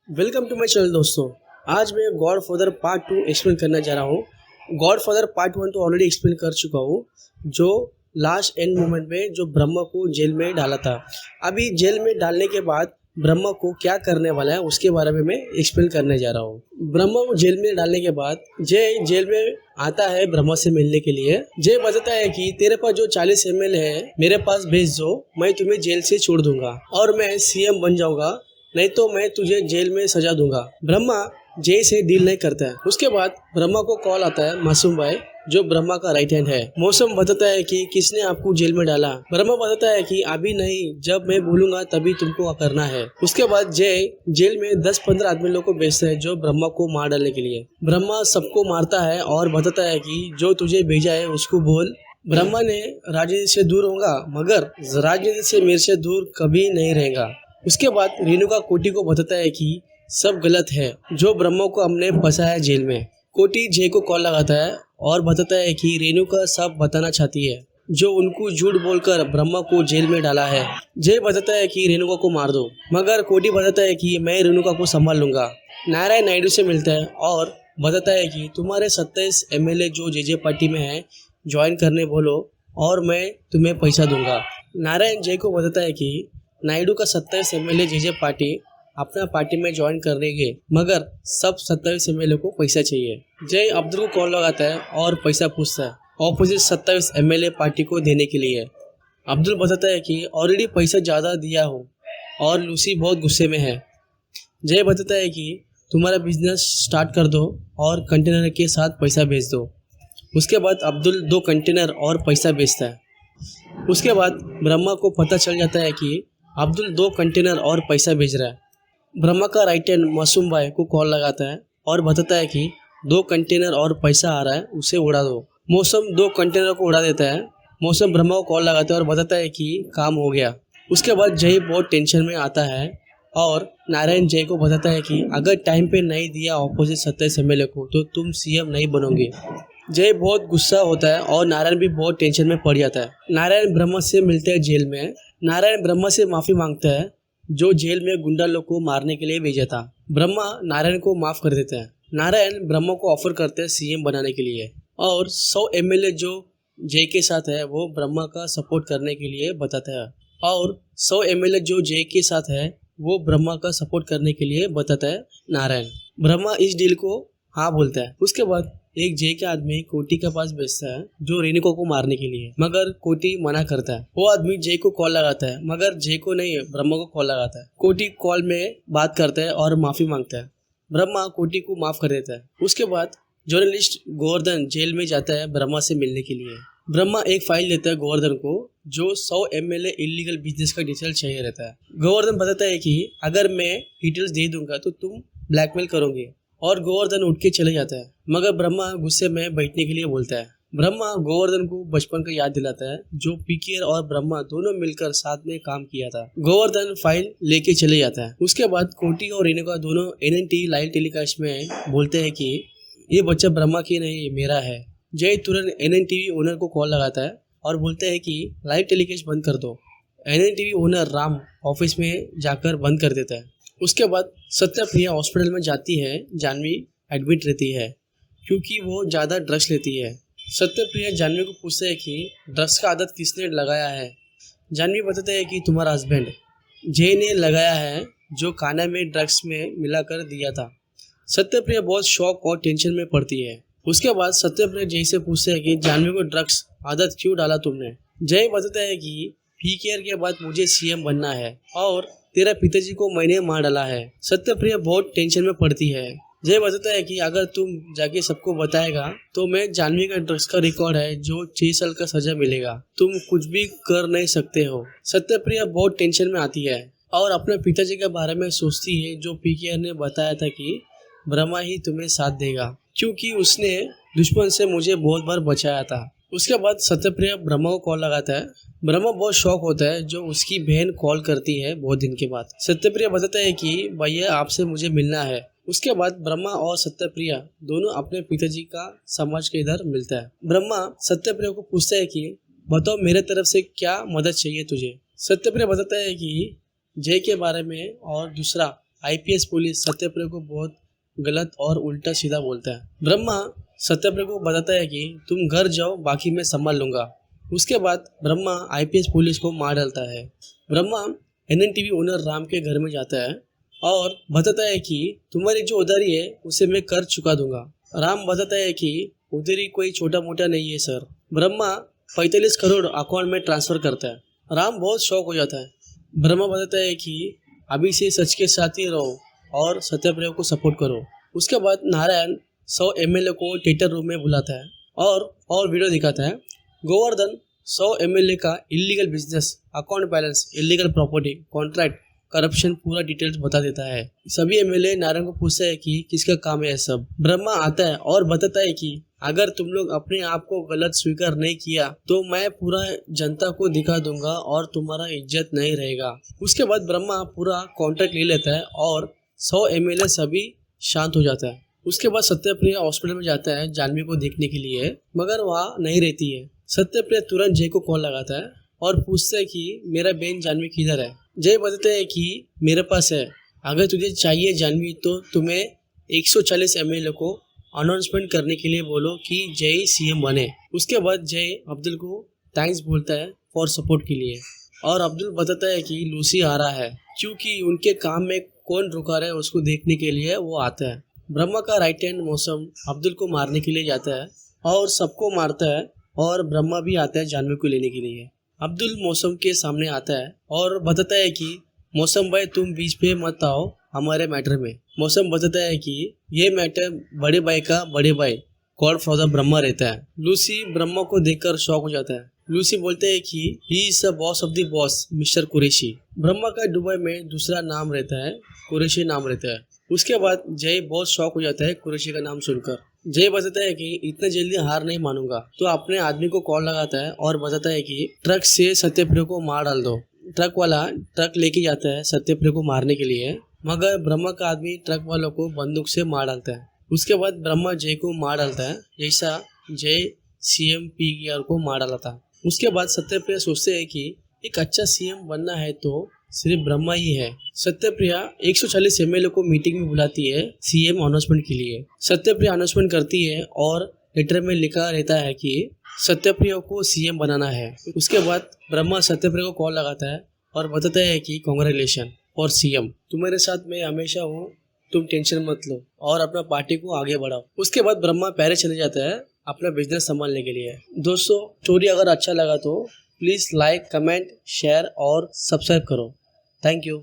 Welcome to my channel दोस्तों। आज मैं गॉड फादर पार्ट 2 एक्सप्लेन करने जा रहा हूँ। गॉड फादर पार्ट 1 तो ऑलरेडी एक्सप्लेन कर चुका हूँ, जो लास्ट एंड मोमेंट में जो ब्रह्मा को जेल में डाला था। अभी जेल में डालने के बाद ब्रह्मा को क्या करने वाला है उसके बारे में मैं एक्सप्लेन करने जा रहा हूँ। ब्रह्मा को जेल में डालने के बाद जय जेल में आता है ब्रह्मा से मिलने के लिए। जय बताता है कि तेरे पास जो 40 ml है मेरे पास भेज दो, मैं तुम्हें जेल से छोड़ दूंगा और मैं सीएम बन जाऊंगा, नहीं तो मैं तुझे जेल में सजा दूंगा। ब्रह्मा जय से डील नहीं करता है। उसके बाद ब्रह्मा को कॉल आता है मासूम भाई, जो ब्रह्मा का राइट हैंड है। मौसम बताता है कि किसने आपको जेल में डाला। ब्रह्मा बताता है कि अभी नहीं, जब मैं बोलूंगा तभी तुमको करना है। उसके बाद जय जेल में 10-15 आदमी लोग को भेजता है जो ब्रह्मा को मार डालने के लिए। ब्रह्मा सबको मारता है और बताता है कि जो तुझे भेजा है उसको बोल। ब्रह्मा ने राजनीति से दूर होगा, मगर राजनीति से मेरे से दूर कभी नहीं रहेगा। उसके बाद रेणुका कोटी को बताता है कि सब गलत है, जो ब्रह्मा को हमने फंसाया जेल में। कोटी जय को कॉल लगाता है और बताता है कि रेणुका सब बताना चाहती है, जो उनको झूठ बोलकर ब्रह्मा को जेल में डाला है। जय बताता है कि रेणुका को मार दो, मगर कोटी बताता है कि मैं रेणुका को संभाल लूंगा। नारायण नायडू से मिलता है और बताता है कि तुम्हारे 27 MLA जो जेजे पार्टी में है ज्वाइन करने बोलो और मैं तुम्हें पैसा दूंगा। नारायण जय को बताता है कि नायडू का 27 MLA जेजे पार्टी अपना पार्टी में ज्वाइन कर लेंगे, मगर सब 27 MLA को पैसा चाहिए। जय अब्दुल को कॉल लगाता है और पैसा पूछता है ऑपोजिट 27 MLA पार्टी को देने के लिए। अब्दुल बताता है कि ऑलरेडी पैसा ज़्यादा दिया हो और लूसी बहुत गुस्से में है। जय बताता है कि तुम्हारा बिजनेस स्टार्ट कर दो और कंटेनर के साथ पैसा भेज दो। उसके बाद अब्दुल 2 कंटेनर और पैसा भेजता है। उसके बाद ब्रह्मा को पता चल जाता है कि अब्दुल 2 कंटेनर और पैसा भेज रहा है। ब्रह्मा का राइट हैंड मासूम भाई को कॉल लगाता है और बताता है कि 2 कंटेनर और पैसा आ रहा है, उसे उड़ा दो। मौसम 2 कंटेनर को उड़ा देता है। मौसम ब्रह्मा को कॉल लगाता है और बताता है कि काम हो गया। उसके बाद जय बहुत टेंशन में आता है और नारायण जय को बताता है कि अगर टाइम पे नहीं दिया ऑपोजिट 27 MLA को तो तुम सीएम नहीं बनोगे। जय बहुत गुस्सा होता है और नारायण भी बहुत टेंशन में पड़ जाता है। नारायण ब्रह्मा से मिलते हैं जेल में। नारायण ब्रह्मा से माफी मांगता है, जो जेल में गुंडा लोग को मारने के लिए भेजा था। ब्रह्मा नारायण को माफ कर देते हैं। नारायण ब्रह्मा को ऑफर करते हैं सीएम बनाने के लिए और 100 MLA जो जय के साथ है वो ब्रह्मा का सपोर्ट करने के लिए बताता है और 100 MLA जो जय के साथ है वो ब्रह्मा का सपोर्ट करने के लिए बताता है नारायण। ब्रह्मा इस डील को हाँ बोलता है। उसके बाद एक जय के आदमी कोटी के पास भेजता है जो रेणुका को मारने के लिए, मगर कोटी मना करता है। वो आदमी जय को कॉल लगाता है, मगर जय को नहीं ब्रह्मा को कॉल लगाता है। कोटी कॉल में बात करता है और माफी मांगता है। ब्रह्मा कोटी को माफ कर देता है। उसके बाद जर्नलिस्ट गोवर्धन जेल में जाता है ब्रह्मा से मिलने के लिए। ब्रह्मा एक फाइल देता है गोवर्धन को, जो 100 MLA इलीगल बिजनेस का डिटेल चाहिए रहता है। गोवर्धन बताता है कि अगर मैं डिटेल्स दे दूंगा तो तुम ब्लैकमेल करोगे, और गोवर्धन उठ के चले जाता है। मगर ब्रह्मा गुस्से में बैठने के लिए बोलता है। ब्रह्मा गोवर्धन को बचपन का याद दिलाता है, जो पीकेआर और ब्रह्मा दोनों मिलकर साथ में काम किया था। गोवर्धन फाइल लेके चले जाता है। उसके बाद कोटी और रेणुका दोनों NNT लाइव टेलीकास्ट में बोलते हैं कि ये बच्चा ब्रह्मा की नहीं मेरा है। जय तुरंत NNTV ओनर को कॉल लगाता है और बोलते हैं कि लाइव टेलीकास्ट बंद कर दो। NNTV ओनर राम ऑफिस में जाकर बंद कर देता है। उसके बाद सत्यप्रिया हॉस्पिटल में जाती है। जानवी एडमिट रहती है क्योंकि वो ज़्यादा ड्रग्स लेती है। सत्यप्रिया जानवी को पूछते है कि ड्रग्स का आदत किसने लगाया है। जानवी बताते है कि तुम्हारा हस्बैंड जय ने लगाया है, जो खाना में ड्रग्स में मिलाकर दिया था। सत्यप्रिया बहुत शॉक और टेंशन में पड़ती है। उसके बाद सत्यप्रिया जय से पूछते है कि जानवी को ड्रग्स आदत क्यों डाला तुमने। जय बताता है कि पीकेआर के बाद मुझे सीएम बनना है और तेरा पिताजी को मैंने मार डाला है। सत्यप्रिया बहुत टेंशन में पड़ती है। जय बताता है कि अगर तुम जाके सबको बताएगा तो मैं जानवी का ड्रग्स का रिकॉर्ड है, जो 6 साल का सजा मिलेगा, तुम कुछ भी कर नहीं सकते हो। सत्यप्रिया बहुत टेंशन में आती है और अपने पिताजी के बारे में सोचती है, जो पीकेआर ने बताया था कि ब्रह्मा ही तुम्हें साथ देगा, क्योंकि उसने दुश्मन से मुझे बहुत बार बचाया था। उसके बाद सत्यप्रिया ब्रह्मा को कॉल लगाता है। ब्रह्मा बहुत शॉक होता है, जो उसकी बहन कॉल करती है बहुत दिन के बाद। सत्यप्रिया बताता है कि भैया आपसे मुझे मिलना है। उसके बाद ब्रह्मा और सत्यप्रिया दोनों अपने पिताजी का समाज के इधर मिलता है। ब्रह्मा सत्यप्रिया को पूछता है कि बताओ मेरे तरफ से क्या मदद चाहिए तुझे। सत्यप्रिया बताता है कि जय के बारे में और दूसरा आईपीएस पुलिस सत्यप्रिया को बहुत गलत और उल्टा सीधा बोलता है। ब्रह्मा सत्यप्रिया को बताता है कि तुम घर जाओ, बाकी मैं संभाल लूंगा। उसके बाद ब्रह्मा आईपीएस पुलिस को मार डालता है। ब्रह्मा एनएनटीवी ओनर राम के घर में जाता है और बताता है कि तुम्हारी जो उधारी है उसे मैं कर चुका दूंगा। राम बताता है कि उधारी कोई छोटा मोटा नहीं है सर। ब्रह्मा 45 करोड़ अकाउंट में ट्रांसफर करता है। राम बहुत शौक हो जाता है। ब्रह्मा बताता है कि अभी से सच के साथ ही रहो और सत्यप्रिया को सपोर्ट करो। उसके बाद नारायण 100 एमएलए को थिएटर रूम में बुलाता है और वीडियो दिखाता है। गोवर्धन 100 एमएलए का illegal business, account balance, illegal property, contract, corruption पूरा डिटेल्स बता देता है। सभी एमएलए नारायण को पूछता है कि किसका काम है सब। ब्रह्मा आता है और बताता है कि अगर तुम लोग अपने आप को गलत स्वीकार नहीं किया तो मैं पूरा जनता को दिखा दूंगा और तुम्हारा इज्जत नहीं रहेगा। उसके बाद ब्रह्मा पूरा कॉन्ट्रैक्ट ले लेता है और 100 एमएलए सभी शांत हो जाता है। उसके बाद सत्यप्रिया हॉस्पिटल में जाता है जानवी को देखने के लिए, मगर वहाँ नहीं रहती है। सत्यप्रिया तुरंत जय को कॉल लगाता है और पूछता है कि मेरा बहन जानवी किधर है। जय बताता है कि मेरे पास है, अगर तुझे चाहिए जानवी तो तुम्हें 140 एमएलए को अनाउंसमेंट करने के लिए बोलो कि जय सीएम बने। उसके बाद जय अब्दुल को थैंक्स बोलता है फॉर सपोर्ट के लिए और अब्दुल बताता है कि लूसी आ रहा है क्योंकि उनके काम में कौन रुका रहा है उसको देखने के लिए वो आता है। ब्रह्मा का राइट हैंड मौसम अब्दुल को मारने के लिए जाता है और सबको मारता है और ब्रह्मा भी आता है जानवी को लेने के लिए। अब्दुल मौसम के सामने आता है और बताता है कि मौसम भाई तुम बीच पे मत आओ हमारे मैटर में। मौसम बताता है कि ये मैटर बड़े भाई का बड़े भाई गॉड फादर ब्रह्मा रहता है। लूसी ब्रह्मा को देखकर शॉक हो जाता है। लूसी बोलते हैं कि he is the boss of the boss mister Qureshi. Brahma का दुबई में दूसरा नाम रहता है, कुरैशी नाम रहता है। उसके बाद जय बहुत शॉक हो जाता है कुरैशी का नाम सुनकर। जय बताता है कि इतने जल्दी हार नहीं मानूंगा, तो अपने आदमी को कॉल लगाता है और बताता है कि ट्रक से सत्यप्रिया को मार डाल दो। ट्रक वाला ट्रक लेके जाता है सत्यप्रिया को मारने के लिए, मगर ब्रह्मा का आदमी ट्रक वालों को बंदूक से मार डालता है। उसके बाद ब्रह्मा जय को मार डालता है जैसा जय सीएम पीकेआर को मार डाला था। उसके बाद सत्यप्रिया सोचते हैं कि एक अच्छा सीएम बनना है तो सिर्फ ब्रह्मा ही है। सत्यप्रिया 140 एमएलए को मीटिंग में बुलाती है सीएम अनाउंसमेंट के लिए। सत्यप्रिया अनाउंसमेंट करती है और लेटर में लिखा रहता है कि सत्यप्रिया को सीएम बनाना है। उसके बाद ब्रह्मा सत्यप्रिया को कॉल लगाता है और बताता है कि कांग्रेचुलेशन फॉर सीएम, तुम्हारे साथ मैं हमेशा हूँ, तुम टेंशन मत लो और अपना पार्टी को आगे बढ़ाओ। उसके बाद ब्रह्मा पेरिस चले जाता है अपना बिजनेस संभालने के लिए। दोस्तों स्टोरी अगर अच्छा लगा तो प्लीज़ लाइक, कमेंट, शेयर और सब्सक्राइब करो। Thank you.